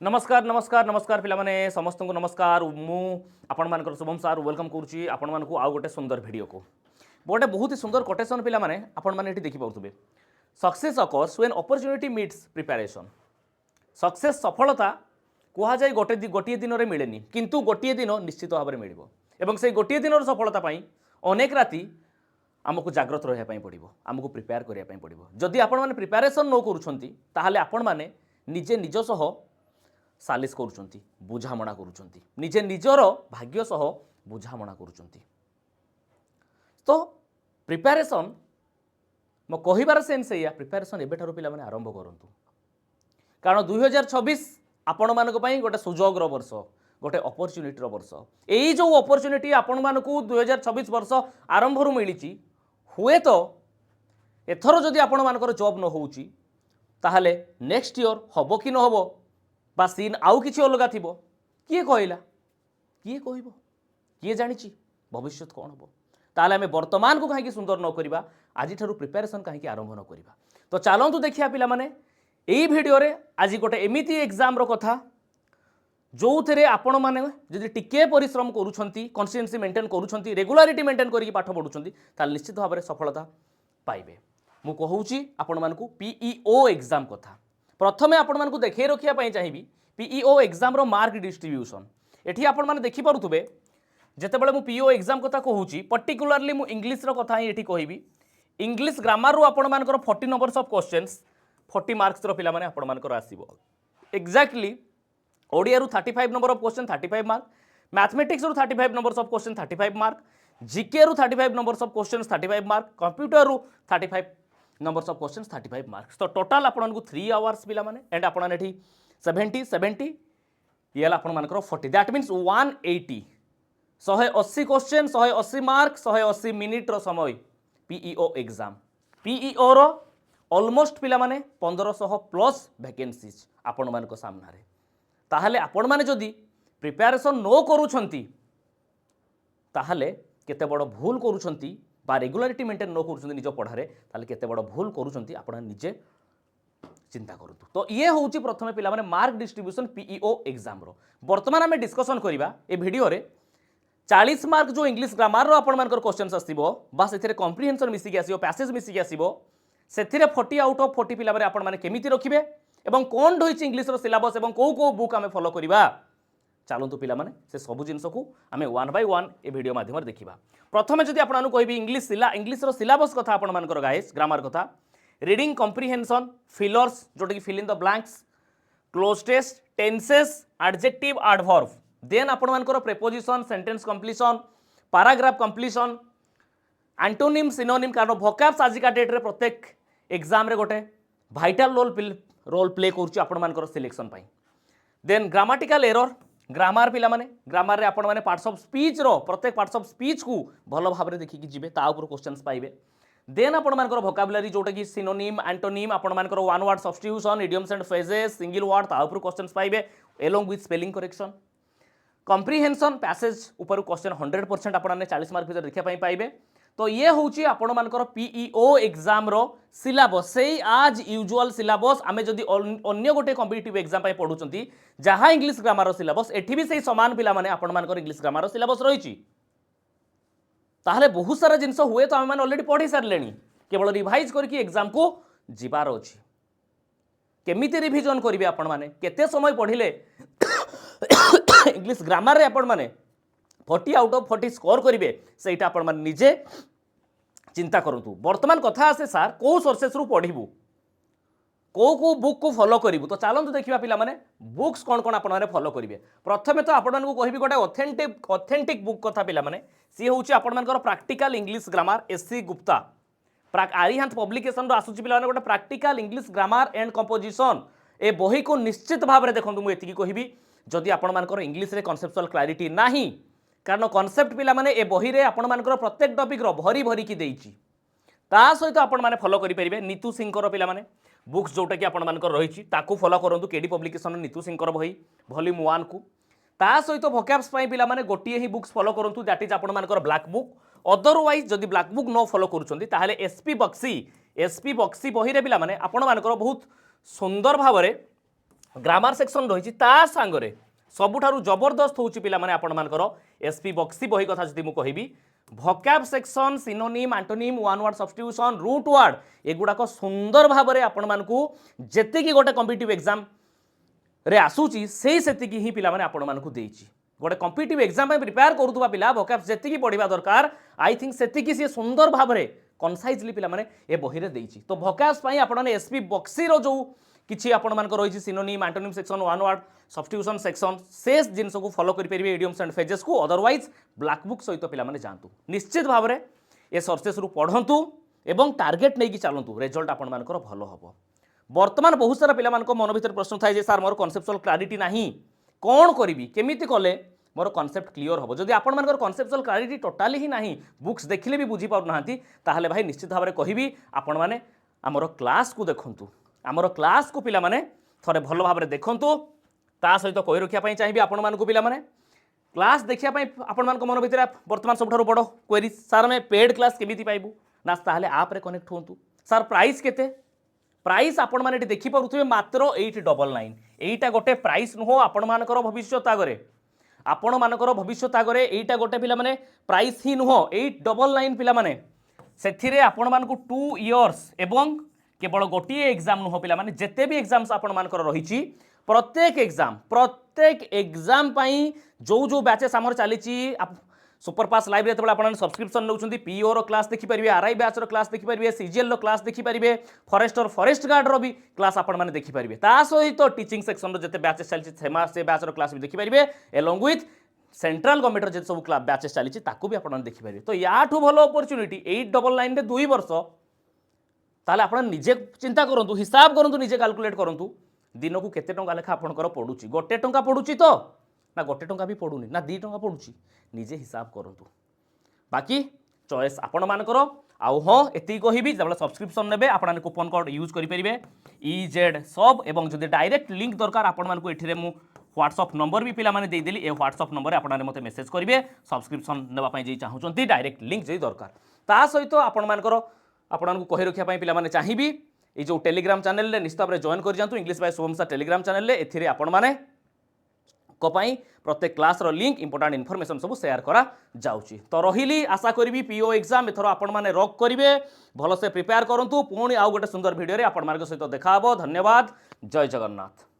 नमस्कार नमस्कार नमस्कार पिलामाने समस्त को नमस्कार मु आपण मानकर शुभम सार वेलकम करुच्ची आपण मानकु आउ गोटे सुंदर वीडियो को गोटे बहुत ही सुंदर कोटेशन पिलामाने आपण माने एठी देखि पाउथबे success occurs when opportunity meets preparation success सफलता कुहा जाय गोटे दिन रे मिलेनी किंतु गोटे दिन निश्चित भाव में मिलिबो एवं से गोटे दिन सफलता पाई अनेक राति आमको जाग्रत रहा पड़ो आमको प्रिपेयर करने पड़ो जदि आपण मैंने प्रिपेरेसन न करुँच ताहले आपण मैंने निजे निज सह सालिश करुँच बुझामणा करुँच निजे निजर भाग्य सह बुझामणा करुँच तो प्रिपेरेसन मो कहिबार सेन्स या प्रिपेरेसन एबेठारु पिला माने आरंभ करंतु कारण 2026 आपण मानक पई गोटे सुजोगर वर्ष गोटे अपॉर्चुनिटी वर्ष एई जो अपॉर्चुनिटी आपण मानकु 2026 वर्ष आरंभ रु मिली हुए तो एथर जदि आपण मानकर जॉब न होउची ताहले नेक्स्ट ईयर हबो कि न हबो बा सीन आउ किछि अलगा थिबो किए कहला किए कहबो किए जानिछि भविष्य कौन हबो ताहले आमे वर्तमान को कहीं सुंदर न करिबा आज ठारू प्रिपेरेसन कहीं आरंभ न करिबा तो चलंतु देखिया पिला माने एई वीडियो रे आज गोटे एमिति एग्जाम रो कथा जो थे आपण मैंने जदि टिके परिश्रम करुँच कन्सिस्टेंसी मेंटेन करुँच रेगुलारिटी मेंटेन करके पाठ पढ़ुंट निश्चित भाव में सफलता पाइबे मु कहूँ आपण मानकु पीईओ एग्जाम कथा प्रथमे आपण मानकु देखे रखिया चाहिए पीईओ एग्जाम रो मार्क डिस्ट्रीब्यूशन एठी आपण माने देखि पारुथबे जेतेबेले मु पीईओ एग्जाम कथा कहूँ पर्टिकुलरली मु इंग्लिश रो कथा ही एठी कहबी इंग्लिश ग्रामर रो आपण मानकर 40 नंबर्स ऑफ क्वेश्चंस 40 मार्क्स रो पिला माने आपण मानकर आसीबो एक्जेक्टली ओडिया रु 35 number of question 35 mark mathematics रु 35 numbers of question 35 mark GK रु 35 numbers of question 35 mark computer रु 35 नंबर्स ऑफ क्वेश्चन 35 मार्क्स तो टोटल आपण को 3 आवर्स पिला माने एंड आपण एठी 70 येला आपण मानकर 40 that means 180 180 question 180 mark 180 minute रो समय पीईओ एग्जाम पीईओ रो ऑलमोस्ट पिला माने 1500 प्लस वैकेंसीज आपण मान को सामना रे ताहले आपण माने जदि प्रिपेरेसन नो करूछंती ताहले केते बड़ भूल करूछंती बा रेगुलारिटी मेंटेन नो करूछंती निज पढ़ारे ताहले केते बड़ भूल करूछंती आपण निजे चिंता करतु तो ये होउची प्रथमे पिला माने मार्क डिस्ट्रीब्यूशन पीईओ एग्जाम रो वर्तमान हमें डिस्कशन करिबा ए वीडियो रे 40 मार्क जो इंग्लिश ग्रामर रो आपण मानकर क्वेश्चंस आसीबो बा सेथिरे कॉम्प्रिहेंशन मिसी के आसीबो पैसेज मिसी के आसीबो सेथिरे 40 आउट ऑफ 40 पिला माने आपण माने केमिति रखिबे एवं कौन रही इंग्लिश सिलेबस एवं कौ कौ बुक आम फॉलो करवा चलतु पिला माने से सब जिनस को आम 1 बाय 1 ए वीडियो माध्यम देखा प्रथमे जदि आपन कहबी इंग्लिश सिलेबस कथा आपण मानकर गाइस ग्रामर कथा रीडिंग कॉम्प्रिहेंशन फिलर्स जोटा कि fill in the blanks cloze test tenses adjective adverb then आपण मानकर preposition sentence completion paragraph completion antonym synonym कारण वोकैब्स आजिका डेट रे प्रत्येक एग्जाम रे गोटे भाइटाल रोल प्ले करुच्ची आपण मानकर सिलेक्शन पाई देन ग्रामाटिकल एरर ग्रामर पिला माने ग्रामर रे आपण माने पार्ट्स ऑफ स्पीच रो प्रत्येक पार्ट्स ऑफ स्पीच को भलो भाव रे देखि कि जिवे ता ऊपर क्वेश्चंस पाइबे देन आपण मानकर वोकैबुलरी जोटा कि सिनोनिम एंटोनिम आपण मानकर one word substitution idioms and phrases single word ता ऊपर क्वेश्चंस पाइबे along with spelling correction comprehension passage ऊपर क्वेश्चन 100% आपण माने 40 मार्क भीतर देखिया पाई पाइबे तो ये होउची आपण मानकर पीईओ एग्जाम रो सिलेबस से आज यूजुअल सिलेबस आमे जदि अन्य गोटे कॉम्पिटिटिव एग्जाम पाई पढुचंती जहां इंग्लिश ग्रामर रो सिलेबस एठी भी सेही समान पिला माने आपण मानकर इंग्लिश ग्रामर रो सिलेबस रहिची ताहले बहुत सारा जिंस हुए तो आमे माने ऑलरेडी पढी सारलेनी केवल रिवाइज करके एग्जाम को जिबार अछि केमिति रिवीजन करिवे आपण माने केते समय पढिले इंग्लिश ग्रामर रे आपण माने 40 आउट ऑफ 40 स्कोर करेंगे सेटा आपण माने निजे चिंता करतु वर्तमान कथा आसे सार को सोर्सेस रु पढ़िबू को बुक को फॉलो करिवु तो चलंतु देखिबा पिला माने बुक्स कोन कोन आपण माने फॉलो करिवे प्रथमे तो आपण मानकु कहिबी गोटे ऑथेंटिक बुक कथा पिला माने सी होउची आपण मानकर practical English grammar SC Gupta Arihant publication रो आसुची पिला माने गोटे practical English grammar and composition ए बही को निश्चित भाव में देखंतु मु एतिकी कहिबी जदि आपण मानकर इंग्लिश रे कॉन्सेप्चुअल क्लैरिटी नाही कारण कॉन्सेप्ट पिला माने ए बही रे आपण मानकर प्रत्येक टॉपिक रो भरी भरी की देइची ता सहित आपण माने फॉलो करि परिबे नीतू सिंह पिला माने बुक्स जोटा कि आपण मानकर रहिची ताकू फॉलो करंतु केडी पब्लिकेशन नीतू सिंह बही वॉल्यूम 1 को ता सहित वोकैब्स पई पिला माने गोटिए ही बुक्स फॉलो करंतु दैट इज आपण मानकर ब्लैक बुक अदरवाइज जदि ब्लैक बुक न फॉलो करूछंती ताहले एसपी बक्सी बही रे पिला माने आपण मानकर बहुत सुंदर भाव ग्रामर सेक्शन रही ता सांगरे सबुठारु जबरदस्त होउची पिला माने आपण मानकर एसपी बक्सी बही कथा जदि मु कहिबी vocab section synonym antonym one word substitution root word एगुड़ाक सुंदर भाव में आपण मानकू जेतिकी गोटे कॉम्पिटिटिव एग्जाम रे आसूची से सेतिकी ही पिला माने आपण मानकू देइची गोटे कॉम्पिटिटिव एग्जाम में प्रिपेयर करूथुबा पिला भोकैब जेतिकी पढ़िबा दरकार आई थिंक सेतिकी से सुंदर भाव में कनसाइजली पिला माने ए बही रे देइची तो भोकैब्स पई आपण माने एसपी बक्सी रो जो किछि आपण मानक रही synonym antonym section one word substitution section से जिनस को फॉलो करेंगे इडियम्स एंड फ्रेजेस को अदरवाइज ब्लैक बुक सहित पिला माने जानतु निश्चित भाव में ए सोर्सेस रु पढ़ंतु एवं टार्गेट नहीं चलतु रिजल्ट आपण मानकर भल हम बर्तमान बहुत सारा पिला मानक मन भीतर प्रश्न थाए सर मोर कनसेप्चुअल क्लारिटी नाही कौन करी केमिति कले मोर कनसेप्ट क्लियर हम जदि आपण मानकर कनसेप्चुअल क्लारिटी टोटाली ही नाही बुक्स देखिले भी बुझी पारु नाहांती ताहले भाई निश्चित भाव में कहबी आपण माने हमर क्लास को देखंतु आमर क्लास को पिला माने थरे भल भाव में देखंतु ता सहित कहि रखिया चाहिए आपण मानकु पिला माने क्लास देखिया आपण मानक मन भीतर वर्तमान सबठारु बड़ क्वेरी सर में पेड क्लास केमिति पाइबु ना ताहले आप रे कनेक्ट होंतु सर प्राइस केते प्राइस आपण माने देखि पारुथबे मात्र 899 एईटा गोटे प्राइस नुहो आपण मानकर भविष्यत आगरे आपण मानकर भविष्यत आगरे एईटा गोटे पिला माने प्राइस ही नुहो 899 पिला माने सेथिरे आपण मानकु 2 इयर्स एवं केवल गोटे एग्जाम नुह पिला माने जेते भी एग्जाम्स आपण मानकर रही प्रत्येक एग्जाम पाई जो जो बैचेस आमर चली सुपरफास्ट लाइव रे आप सब्सक्रिप्शन नौकरी पीओ रो क्लास देखिपारे आरआई बैच रो क्लास देखिपारे सीजीएल रो क्लास देखिपारे फॉरेस्टर फॉरेस्ट गार्ड रो भी क्लास आपण माने देखिपारे ता सहित टीचिंग सेक्शन रो जते बैचेस चली से बैच रो क्लास भी देखिपारे एलोंग विथ सेंट्रल गवर्नमेंट जो सब बैचेस चली ताकू भी आपण देखिपारे तो याठू भल अपॉर्चुनिटी 899 रे 2 वर्ष ताले आपण निजे चिंता करंतु हिसाब करंतु निजे कैलकुलेट करंतु दिन को केते टंका लेखा आपणकर पड़ुची गोटे टंका पड़ुची तो ना गोटे टंका भी पड़ुनी ना 2 टंका पड़ुची निजे हिसाब करंतु बाकी चॉइस आपण मानकर आउ हाँ एति कहबी जब सब्सक्रिप्शन नेबे आपण कूपन कोड यूज करि परिबे EZ सब एवं जदि डायरेक्ट लिंक दरकार आपण मानकु एठिरे मु व्हाट्सएप नंबर भी पिला माने दे देली ए व्हाट्सएप नंबर आपण मते मेसेज करिवे सब्सक्रिप्शन नेबा पई जे चाहउचंती डायरेक्ट लिंक जे दरकार ता सहित आपण मानकर आपको कही रखा पिला माने चाहिए ये जो टेलीग्राम चैनल रे निश्चित भाव जॉइन कर जातु English by Shubham sir Telegram channel रे एथिरे आपण माने कोपाई प्रत्येक क्लास रो लिंक इंपोर्टेंट इनफॉरमेशन सब शेयर करा जाउची तो रहिली आशा करी पीओ एग्जाम एथरो आपण माने रॉक करिवे भलो से प्रिपेयर करंतु पुणी आउ गोटे सुंदर वीडियो रे आपण मार्ग सहित देखा हबो धन्यवाद जय जगन्नाथ।